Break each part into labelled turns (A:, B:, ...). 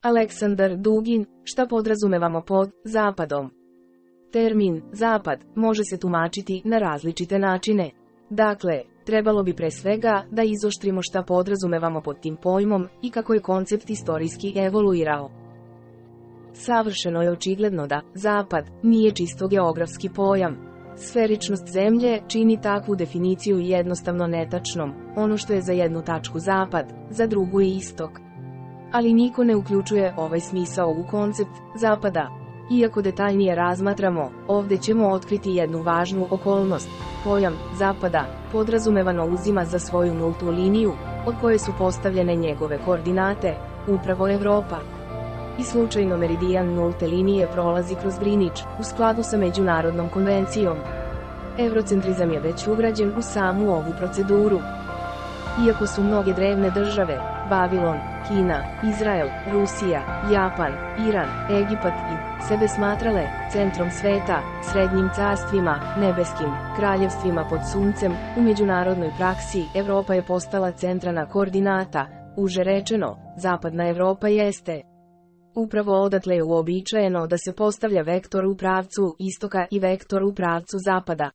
A: Aleksandar Dugin, šta podrazumevamo pod zapadom? Termin zapad može se tumačiti na različite načine. Dakle, trebalo bi pre svega da izoštrimo šta podrazumevamo pod tim pojmom i kako je koncept istorijski evoluirao. Savršeno je očigledno da zapad nije čisto geografski pojam. Sferičnost zemlje čini takvu definiciju jednostavno netačnom. Ono što je za jednu tačku zapad, za drugu je istok. Ali niko ne uključuje ovaj smisao u koncept zapada. Iako detaljnije razmatramo, ovde ćemo otkriti jednu važnu okolnost. Pojam zapada podrazumevano uzima za svoju nultu liniju, od koje su postavljene njegove koordinate, upravo Evropa. I slučajno meridijan nulte linije prolazi kroz Greenwich, u skladu sa međunarodnom konvencijom. Eurocentrizam je već ugrađen u samu ovu proceduru. Iako su mnoge drevne države, Babilon, Kina, Izrael, Rusija, Japan, Iran, Egipat i sebe smatrale centrom sveta, srednjim carstvima, nebeskim kraljevstvima pod suncem, u međunarodnoj praksi Evropa je postala centralna koordinata, uže rečeno, zapadna Evropa jeste. Upravo odatle je uobičajeno da se postavlja vektor u pravcu istoka i vektor u pravcu zapada.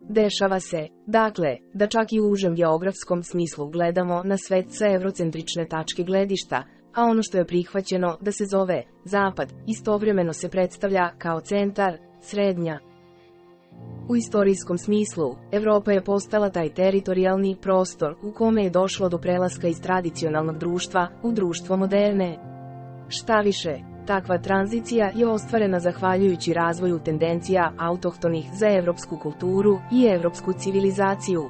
A: Dešava se, dakle, da čak i u užem geografskom smislu gledamo na svet sa eurocentrične tačke gledišta, a ono što je prihvaćeno da se zove zapad, istovremeno se predstavlja kao centar, srednja. U istorijskom smislu, Evropa je postala taj teritorijalni prostor u kome je došlo do prelaska iz tradicionalnog društva u društvo moderne. Šta više, takva tranzicija je ostvarena zahvaljujući razvoju tendencija autohtonih za evropsku kulturu i evropsku civilizaciju.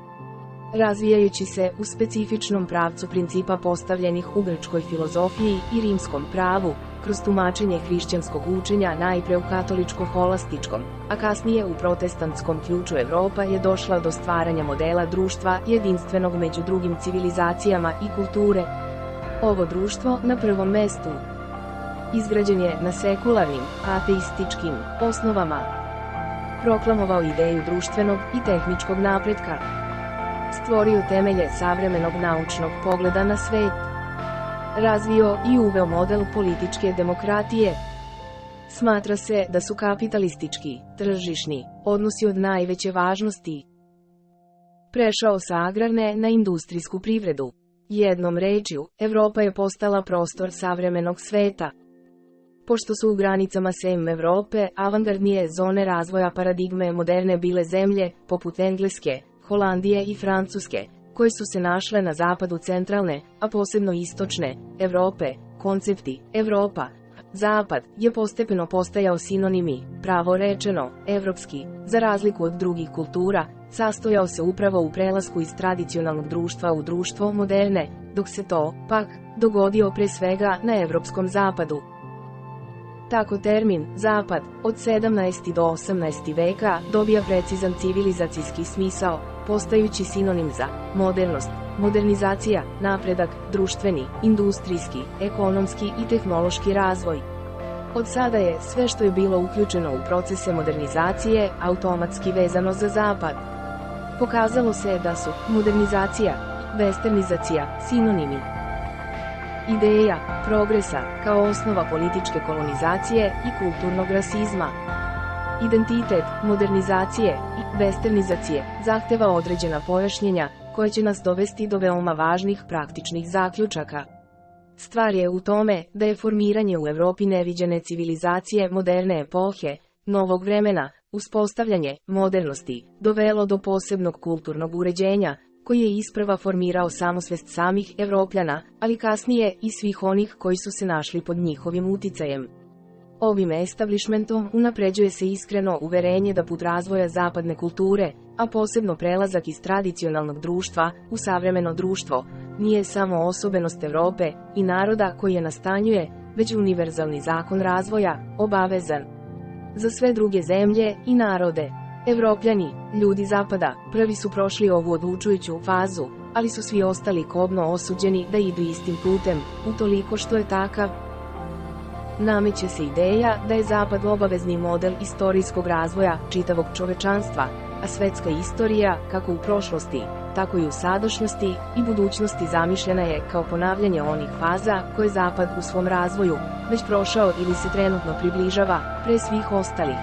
A: Razvijajući se u specifičnom pravcu principa postavljenih u grčkoj filozofiji i rimskom pravu, kroz tumačenje hrišćanskog učenja najpre u katoličko-holastičkom, a kasnije u protestantskom ključu Evropa je došla do stvaranja modela društva jedinstvenog među drugim civilizacijama i kulture. Ovo društvo na prvom mestu izgrađen je na sekularnim, ateističkim osnovama. Proklamovao ideju društvenog i tehničkog napretka. Stvorio temelje savremenog naučnog pogleda na svet. Razvio i uveo model političke demokratije. Smatra se da su kapitalistički, tržišni odnosi od najveće važnosti. Prešao sa agrarne na industrijsku privredu. Jednom rečju, Evropa je postala prostor savremenog sveta. Pošto su u granicama sem Evrope avangardnije zone razvoja paradigme moderne bile zemlje, poput Engleske, Holandije i Francuske, koje su se našle na zapadu centralne, a posebno istočne, Evrope, koncepti, Evropa, zapad, je postepeno postajao sinonimi, pravo rečeno, evropski, za razliku od drugih kultura, sastojao se upravo u prelasku iz tradicionalnog društva u društvo moderne, dok se to, pak, dogodio pre svega na evropskom zapadu. Tako termin zapad od 17. do 18. veka dobija precizan civilizacijski smisao, postajući sinonim za modernost, modernizacija, napredak, društveni, industrijski, ekonomski i tehnološki razvoj. Od sada je sve što je bilo uključeno u procese modernizacije automatski vezano za zapad. Pokazalo se da su modernizacija i westernizacija sinonimi. Ideja progresa kao osnova političke kolonizacije i kulturnog rasizma. Identitet modernizacije i westernizacije zahteva određena pojašnjenja koje će nas dovesti do veoma važnih praktičnih zaključaka. Stvar je u tome da je formiranje u Evropi neviđene civilizacije moderne epohe, novog vremena, uspostavljanje modernosti, dovelo do posebnog kulturnog uređenja, koji je isprva formirao samosvest samih Evropljana, ali kasnije i svih onih koji su se našli pod njihovim uticajem. Ovim establishmentom unapređuje se iskreno uverenje da put razvoja zapadne kulture, a posebno prelazak iz tradicionalnog društva u savremeno društvo, nije samo osobenost Evrope i naroda koji je nastanjuje, već univerzalni zakon razvoja, obavezan za sve druge zemlje i narode. Evropljani, ljudi zapada, prvi su prošli ovu odlučujuću fazu, ali su svi ostali kobno osuđeni da idu istim putem, utoliko što je takav. Nameće se ideja da je zapad obavezni model istorijskog razvoja čitavog čovečanstva, a svetska istorija, kako u prošlosti, tako i u sadašnjosti i budućnosti zamišljena je kao ponavljanje onih faza koje Zapad u svom razvoju već prošao ili se trenutno približava pre svih ostalih.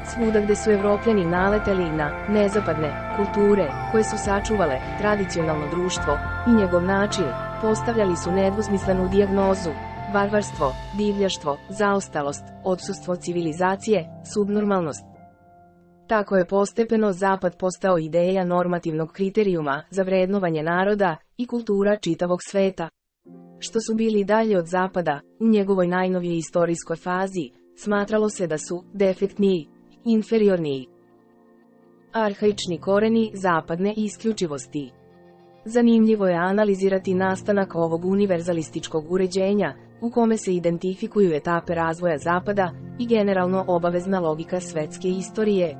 A: Svuda gde su Evropljani naleteli na nezapadne kulture koje su sačuvale tradicionalno društvo i njegov način, postavljali su nedvosmislenu dijagnozu: varvarstvo, divljaštvo, zaostalost, odsustvo civilizacije, subnormalnost. Tako je postepeno Zapad postao ideja normativnog kriterijuma za vrednovanje naroda i kultura čitavog sveta. Što su bili dalje od Zapada, u njegovoj najnovijoj istorijskoj fazi, smatralo se da su defektniji, inferiorniji. Arhaični koreni zapadne isključivosti. Zanimljivo je analizirati nastanak ovog univerzalističkog uređenja, u kome se identifikuju etape razvoja Zapada i generalno obavezna logika svetske istorije.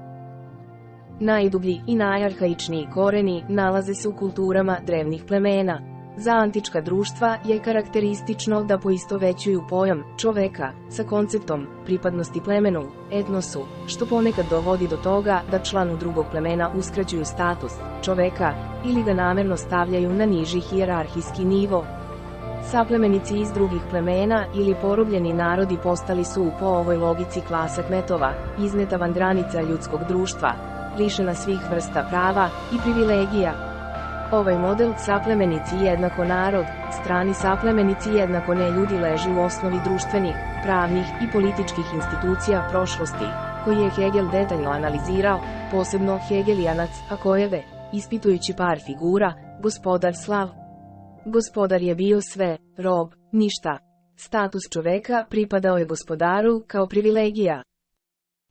A: Najdublji i najarhaičniji koreni nalaze se u kulturama drevnih plemena. Za antička društva je karakteristično da poistovećuju pojam čoveka sa konceptom pripadnosti plemenu, etnosu, što ponekad dovodi do toga da članu drugog plemena uskraćuju status čoveka ili ga namerno stavljaju na niži hijerarhijski nivo. Saplemenici iz drugih plemena ili porobljeni narodi postali su po ovoj logici klasa kmetova, izneta van granica ljudskog društva, lišena svih vrsta prava i privilegija. Ovaj model saplemenici jednako narod, strani saplemenici jednako ne ljudi leži u osnovi društvenih, pravnih i političkih institucija prošlosti, koji je Hegel detaljno analizirao, posebno Hegelijanac Akojeve, ispitujući par figura: gospodar Slav. Gospodar je bio sve, rob, ništa. Status čoveka pripadao je gospodaru kao privilegija.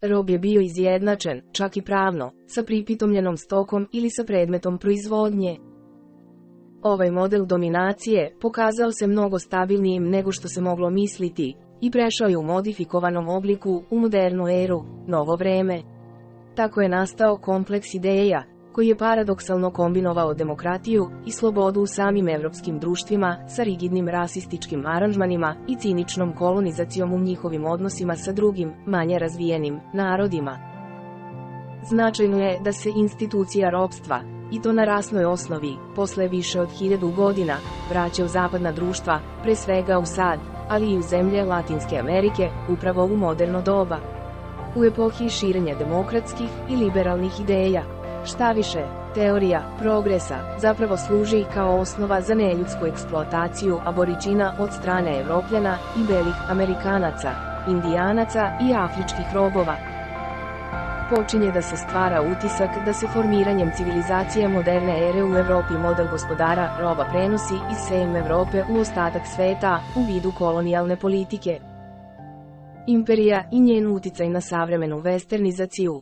A: Rob je bio izjednačen, čak i pravno, sa pripitomljenom stokom ili sa predmetom proizvodnje. Ovaj model dominacije pokazao se mnogo stabilnijim nego što se moglo misliti i prešao je u modifikovanom obliku u modernu eru, novo vreme. Tako je nastao kompleks ideja, koji je paradoksalno kombinovao demokratiju i slobodu u samim evropskim društvima sa rigidnim rasističkim aranžmanima i ciničnom kolonizacijom u njihovim odnosima sa drugim, manje razvijenim, narodima. Značajno je da se institucija ropstva, i to na rasnoj osnovi, posle više od 1000 godina, vraća u zapadna društva, pre svega u SAD, ali i u zemlje Latinske Amerike, upravo u moderno doba. U epohi širenja demokratskih i liberalnih ideja. Šta više, teorija progresa zapravo služi kao osnova za neljudsku eksploataciju aboriđina od strane Evropljana i belih Amerikanaca, Indijanaca i afričkih robova. Počinje da se stvara utisak da se formiranjem civilizacije moderne ere u Evropi model gospodara roba prenosi iz sejem Evrope u ostatak sveta u vidu kolonijalne politike. Imperija i njen uticaj na savremenu westernizaciju.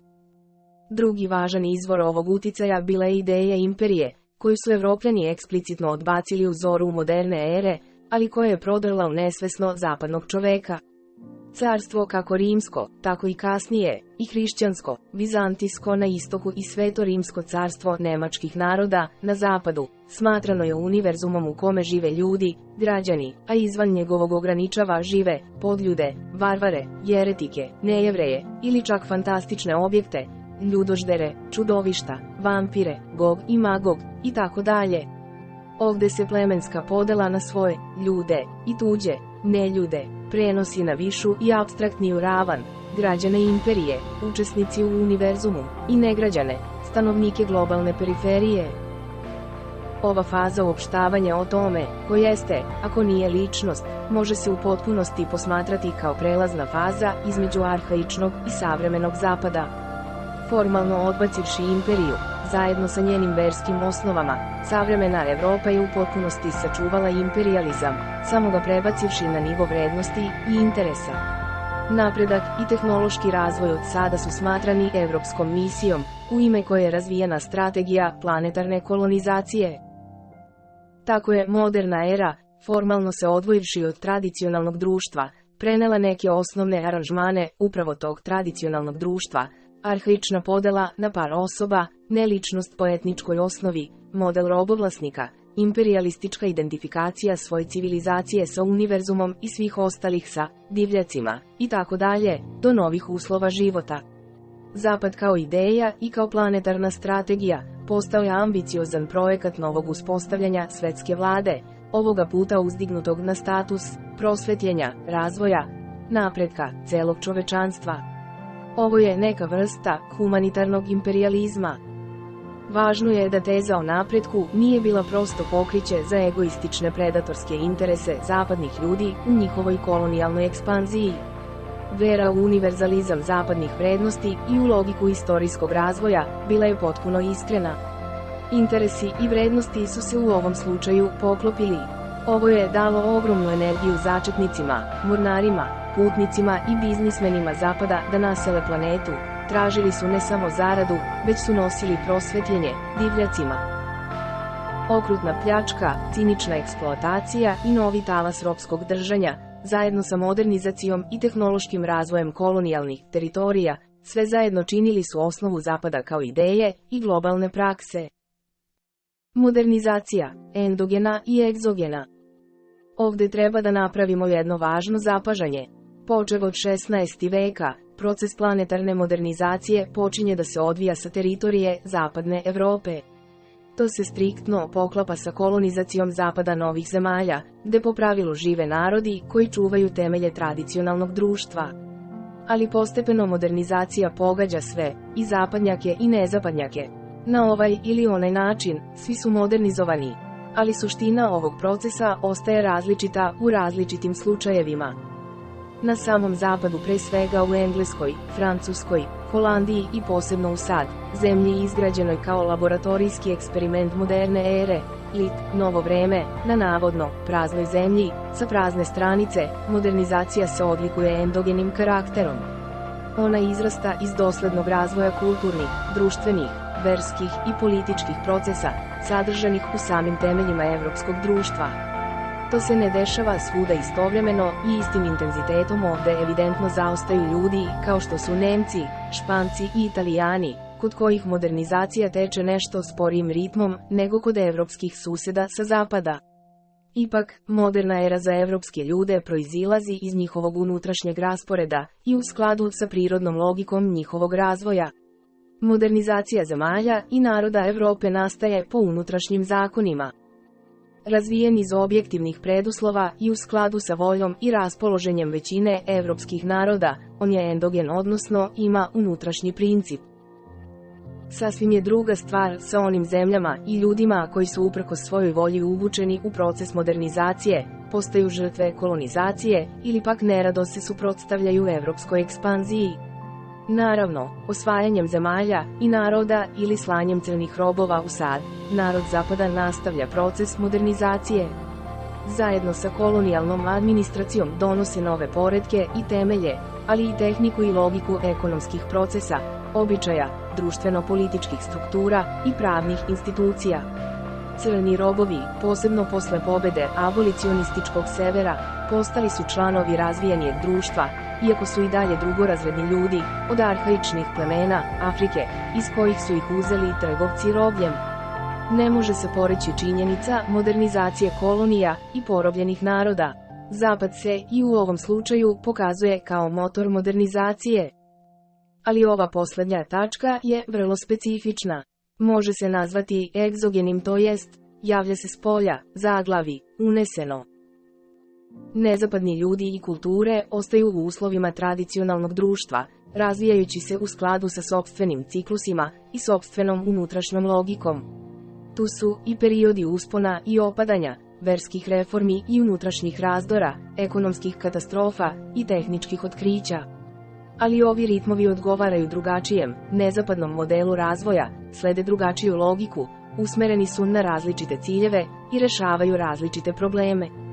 A: Drugi važan izvor ovog uticaja bila je ideja imperije, koju su Evropljani eksplicitno odbacili u zoru moderne ere, ali koja je prodrla u nesvesno zapadnog čoveka. Carstvo kako rimsko, tako i kasnije, i hrišćansko, vizantijsko na istoku i sveto rimsko carstvo nemačkih naroda, na zapadu, smatrano je univerzumom u kome žive ljudi, građani, a izvan njegovog ograničava žive, podljude, varvare, jeretike, nejevreje, ili čak fantastične objekte, ljudoždere, čudovišta, vampire, Gog i Magog, i tako dalje. Ovde se plemenska podela na svoje ljude i tuđe, neljude, prenosi na višu i apstraktniju ravan, građane imperije, učesnici u univerzumu, i negrađane, stanovnike globalne periferije. Ova faza uopštavanja o tome, ko jeste, ako nije ličnost, može se u potpunosti posmatrati kao prelazna faza između arhaičnog i savremenog zapada. Formalno odbacivši imperiju, zajedno sa njenim verskim osnovama, savremena Evropa je u potpunosti sačuvala imperijalizam, samo ga prebacivši na nivo vrednosti i interesa. Napredak i tehnološki razvoj od sada su smatrani evropskom misijom, u ime koje je razvijena strategija planetarne kolonizacije. Tako je moderna era, formalno se odvojivši od tradicionalnog društva, prenela neke osnovne aranžmane upravo tog tradicionalnog društva, arhaična podela na par osoba, neličnost po etničkoj osnovi, model robovlasnika, imperijalistička identifikacija svoje civilizacije sa univerzumom i svih ostalih sa divljacima, i tako dalje, do novih uslova života. Zapad kao ideja i kao planetarna strategija, postao je ambiciozan projekat novog uspostavljanja svetske vlade, ovoga puta uzdignutog na status prosvetljenja, razvoja, napretka celog čovečanstva. Ovo je neka vrsta humanitarnog imperijalizma. Važno je da teza o napretku nije bila prosto pokriće za egoistične predatorske interese zapadnih ljudi u njihovoj kolonijalnoj ekspanziji. Vera u univerzalizam zapadnih vrednosti i u logiku istorijskog razvoja bila je potpuno iskrena. Interesi i vrednosti su se u ovom slučaju poklopili. Ovo je dalo ogromnu energiju začetnicima, mornarima, putnicima i biznismenima zapada da nasele planetu. Tražili su ne samo zaradu, već su nosili prosvetljenje divljacima. Okrutna pljačka, cinična eksploatacija i novi talas ropskog držanja, zajedno sa modernizacijom i tehnološkim razvojem kolonijalnih teritorija, sve zajedno činili su osnovu zapada kao ideje i globalne prakse. Modernizacija, endogena i egzogena. Ovde treba da napravimo jedno važno zapažanje. Počev od 16. veka, proces planetarne modernizacije počinje da se odvija sa teritorije zapadne Evrope. To se striktno poklapa sa kolonizacijom zapada novih zemalja, gde po pravilu žive narodi koji čuvaju temelje tradicionalnog društva. Ali postepeno modernizacija pogađa sve, i zapadnjake i nezapadnjake. Na ovaj ili onaj način, svi su modernizovani, ali suština ovog procesa ostaje različita u različitim slučajevima. Na samom zapadu, pre svega u Engleskoj, Francuskoj, Holandiji i posebno u SAD, zemlji izgrađenoj kao laboratorijski eksperiment moderne ere, lit, novo vreme, na navodno praznoj zemlji, sa prazne stranice, modernizacija se odlikuje endogenim karakterom. Ona izrasta iz doslednog razvoja kulturnih, društvenih, verskih i političkih procesa, sadržanih u samim temeljima evropskog društva. To se ne dešava svuda istovremeno i istim intenzitetom. Ovde evidentno zaostaju ljudi kao što su Nemci, Španci i Italijani, kod kojih modernizacija teče nešto sporijim ritmom nego kod evropskih suseda sa zapada. Ipak, moderna era za evropske ljude proizilazi iz njihovog unutrašnjeg rasporeda i u skladu sa prirodnom logikom njihovog razvoja. Modernizacija zemalja i naroda Evrope nastaje po unutrašnjim zakonima. Razvijen iz objektivnih preduslova i u skladu sa voljom i raspoloženjem većine evropskih naroda, on je endogen, odnosno ima unutrašnji princip. Sasvim je druga stvar sa onim zemljama i ljudima koji su uprkos svojoj volji uvučeni u proces modernizacije, postaju žrtve kolonizacije ili pak nerado se suprotstavljaju evropskoj ekspanziji. Naravno, osvajanjem zemalja i naroda ili slanjem crnih robova u SAD, narod zapada nastavlja proces modernizacije. Zajedno sa kolonijalnom administracijom donose nove poretke i temelje, ali i tehniku i logiku ekonomskih procesa, običaja, društveno-političkih struktura i pravnih institucija. Crni robovi, posebno posle pobede abolicionističkog severa, postali su članovi razvijenijeg društva, iako su i dalje drugorazredni ljudi, od arhaičnih plemena Afrike, iz kojih su ih uzeli trgovci robljem. Ne može se poreći činjenica modernizacije kolonija i porobljenih naroda. Zapad se i u ovom slučaju pokazuje kao motor modernizacije. Ali ova poslednja tačka je vrlo specifična. Može se nazvati egzogenim, to jest, javlja se s polja, zaglavi, uneseno. Nezapadni ljudi i kulture ostaju u uslovima tradicionalnog društva, razvijajući se u skladu sa sopstvenim ciklusima i sopstvenom unutrašnjom logikom. Tu su i periodi uspona i opadanja, verskih reformi i unutrašnjih razdora, ekonomskih katastrofa i tehničkih otkrića. Ali ovi ritmovi odgovaraju drugačijem, nezapadnom modelu razvoja, slede drugačiju logiku, usmereni su na različite ciljeve i rešavaju različite probleme.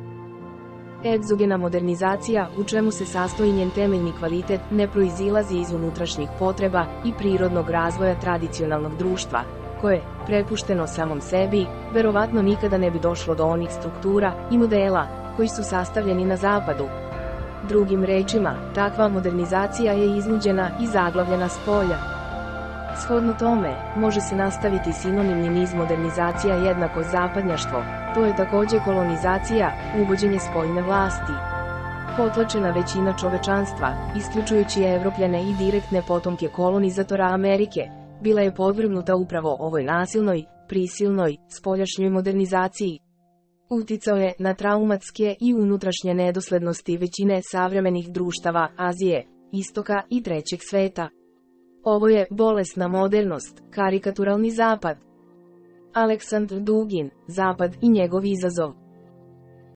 A: Egzogena modernizacija, u čemu se sastoji njen temeljni kvalitet, ne proizilazi iz unutrašnjih potreba i prirodnog razvoja tradicionalnog društva, koje, prepušteno samom sebi, verovatno nikada ne bi došlo do onih struktura i modela koji su sastavljeni na zapadu. Drugim rečima, takva modernizacija je iznuđena i zaglavljena s polja. Shodno tome, može se nastaviti sinonimni niz modernizacija jednako zapadnjaštvo, to je takođe kolonizacija, uvođenje spoljne vlasti. Potlačena većina čovečanstva, isključujući Evropljane i direktne potomke kolonizatora Amerike, bila je podvrgnuta upravo ovoj nasilnoj, prisilnoj, spoljašnjoj modernizaciji. Uticao je na traumatske i unutrašnje nedoslednosti većine savremenih društava Azije, Istoka i Trećeg sveta. Ovo je bolesna modernost, karikaturalni zapad. Aleksandar Dugin, Zapad i njegov izazov.